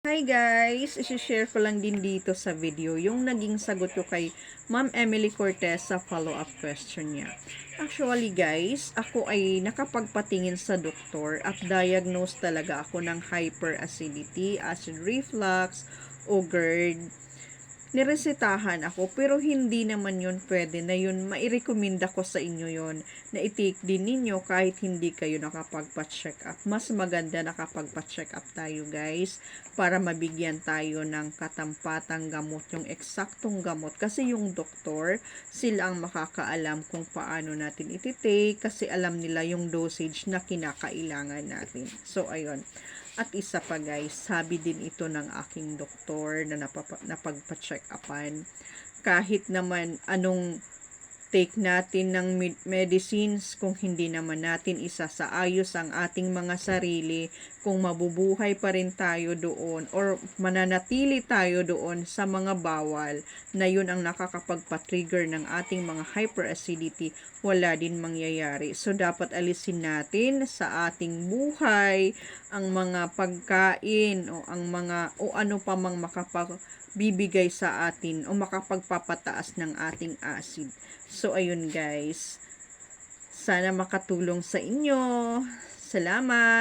Hi guys! Isi-share ko lang din dito sa video yung naging sagot ko kay Ma'am Emily Cortez sa follow-up question niya. Actually guys, ako ay nakapagpatingin sa doktor at diagnose talaga ako ng hyperacidity, acid reflux, o GERD. Niresetahan ako pero hindi naman yun pwede na yun mairekomenda ko sa inyo yun na i-take din ninyo kahit hindi kayo nakapagpa-check up. Mas maganda nakapagpa-check up tayo guys para mabigyan tayo ng katampatang gamot, yung eksaktong gamot kasi yung doktor sila ang makakaalam kung paano natin iti-take kasi alam nila yung dosage na kinakailangan natin. So ayun. At isa pa guys, sabi din ito ng aking doktor na napagpa-check upan. Kahit naman anong take natin ng medicines kung hindi naman natin isasaayos ang ating mga sarili, kung mabubuhay pa rin tayo doon or mananatili tayo doon sa mga bawal na yun ang nakakapagpa-trigger ng ating mga hyperacidity, wala din mangyayari. So dapat alisin natin sa ating buhay ang mga pagkain o ang mga o ano pa mang bibigay sa atin o makapagpapataas ng ating acid. So, ayun guys. Sana makatulong sa inyo. Salamat!